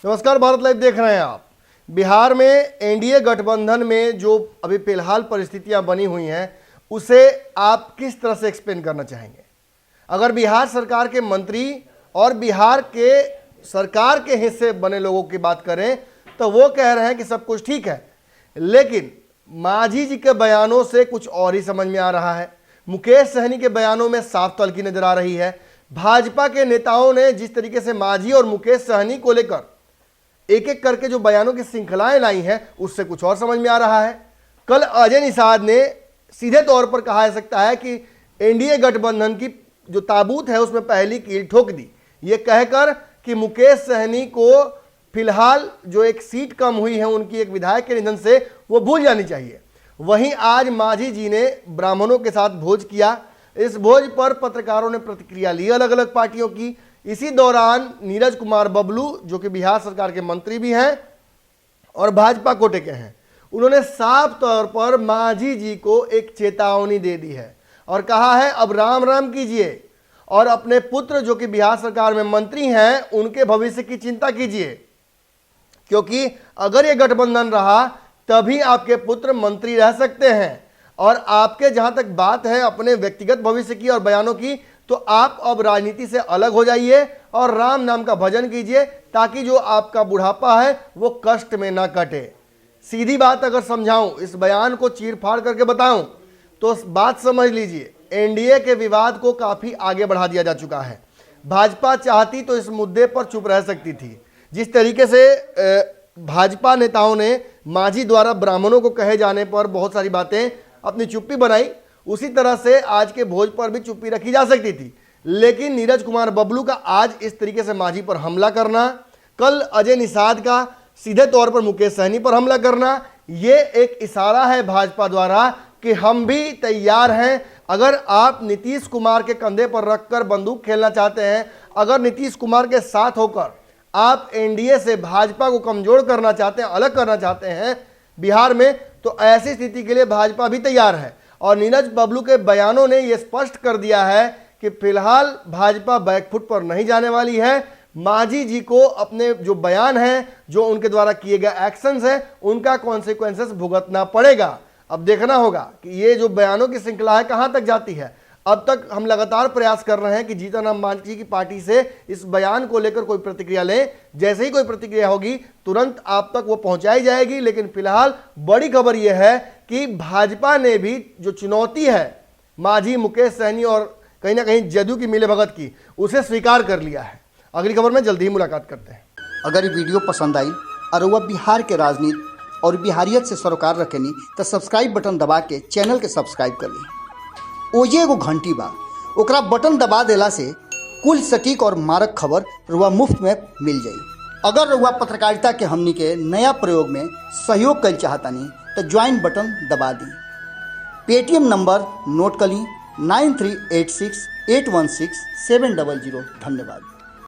नमस्कार, भारत लाइव देख रहे हैं आप। बिहार में एनडीए गठबंधन में जो अभी फिलहाल परिस्थितियां बनी हुई हैं उसे आप किस तरह से एक्सप्लेन करना चाहेंगे? अगर बिहार सरकार के मंत्री और बिहार के सरकार के हिस्से बने लोगों की बात करें तो वो कह रहे हैं कि सब कुछ ठीक है, लेकिन मांझी जी के बयानों से कुछ और ही समझ में आ रहा है। मुकेश सहनी के बयानों में साफ तलखी नजर आ रही है। भाजपा के नेताओं ने जिस तरीके से मांझी और मुकेश सहनी को लेकर एक एक करके जो बयानों की श्रृंखलाएं लाई हैं उससे कुछ और समझ में आ रहा है। कल अजय निषाद ने सीधे तौर पर कहा जा सकता है कि एनडीए गठबंधन की जो ताबूत है उसमें पहली कील ठोक दी, ये कहकर कि मुकेश सहनी को फिलहाल जो एक सीट कम हुई है उनकी एक विधायक के निधन से वो भूल जानी चाहिए। वहीं आज मांझी जी ने ब्राह्मणों के साथ भोज किया। इस भोज पर पत्रकारों ने प्रतिक्रिया ली अलग अलग पार्टियों की। इसी दौरान नीरज कुमार बबलू जो कि बिहार सरकार के मंत्री भी हैं और भाजपा कोटे के हैं, उन्होंने साफ तौर पर मांझी जी को एक चेतावनी दे दी है और कहा है अब राम राम कीजिए और अपने पुत्र जो कि बिहार सरकार में मंत्री हैं उनके भविष्य की चिंता कीजिए, क्योंकि अगर ये गठबंधन रहा तभी आपके पुत्र मंत्री रह सकते हैं। और आपके जहां तक बात है अपने व्यक्तिगत भविष्य की और बयानों की, तो आप अब राजनीति से अलग हो जाइए और राम नाम का भजन कीजिए ताकि जो आपका बुढ़ापा है वो कष्ट में ना कटे। सीधी बात अगर समझाऊं, इस बयान को चीर फाड़ करके बताऊं तो बात समझ लीजिए, एनडीए के विवाद को काफी आगे बढ़ा दिया जा चुका है। भाजपा चाहती तो इस मुद्दे पर चुप रह सकती थी। जिस तरीके से भाजपा नेताओं ने मांझी द्वारा ब्राह्मणों को कहे जाने पर बहुत सारी बातें अपनी चुप्पी बनाई, उसी तरह से आज के भोज पर भी चुप्पी रखी जा सकती थी। लेकिन नीरज कुमार बबलू का आज इस तरीके से मांझी पर हमला करना, कल अजय निषाद का सीधे तौर पर मुकेश सहनी पर हमला करना, ये एक इशारा है भाजपा द्वारा कि हम भी तैयार हैं। अगर आप नीतीश कुमार के कंधे पर रखकर बंदूक खेलना चाहते हैं, अगर नीतीश कुमार के साथ होकर आप एनडीए से भाजपा को कमजोर करना चाहते हैं, अलग करना चाहते हैं बिहार में, तो ऐसी स्थिति के लिए भाजपा भी तैयार है। और नीरज बबलू के बयानों ने यह स्पष्ट कर दिया है कि फिलहाल भाजपा बैकफुट पर नहीं जाने वाली है। मांझी जी को अपने जो बयान हैं, जो उनके द्वारा किए गए एक्शंस हैं, उनका कॉन्सिक्वेंसेस भुगतना पड़ेगा। अब देखना होगा कि ये जो बयानों की श्रृंखला है कहां तक जाती है। अब तक हम लगातार प्रयास कर रहे हैं कि जीतन राम मांझी की पार्टी से इस बयान को लेकर कोई प्रतिक्रिया लें। जैसे ही कोई प्रतिक्रिया होगी तुरंत आप तक वो पहुंचाई जाएगी। लेकिन फिलहाल बड़ी खबर यह है कि भाजपा ने भी जो चुनौती है मांझी, मुकेश सहनी और कहीं ना कहीं जदयू की मिलीभगत की, उसे स्वीकार कर लिया है। अगली खबर में जल्दी ही मुलाकात करते हैं। अगर ये वीडियो पसंद आई और वह बिहार के राजनीति और बिहारियत से सरोकार रखेनी तो सब्सक्राइब बटन दबा के चैनल के सब्सक्राइब कर ली। ओजे एगो घंटी बा, ओकरा बटन दबा देला से कुल सटीक और मारक खबर रुआ मुफ्त में मिल जाई। अगर रुआ पत्रकारिता के हमनी के नया प्रयोग में सहयोग कर चाहतानी तो ज्वाइन बटन दबा दी। पेटीएम नंबर नोट कर ली 9386816700। धन्यवाद।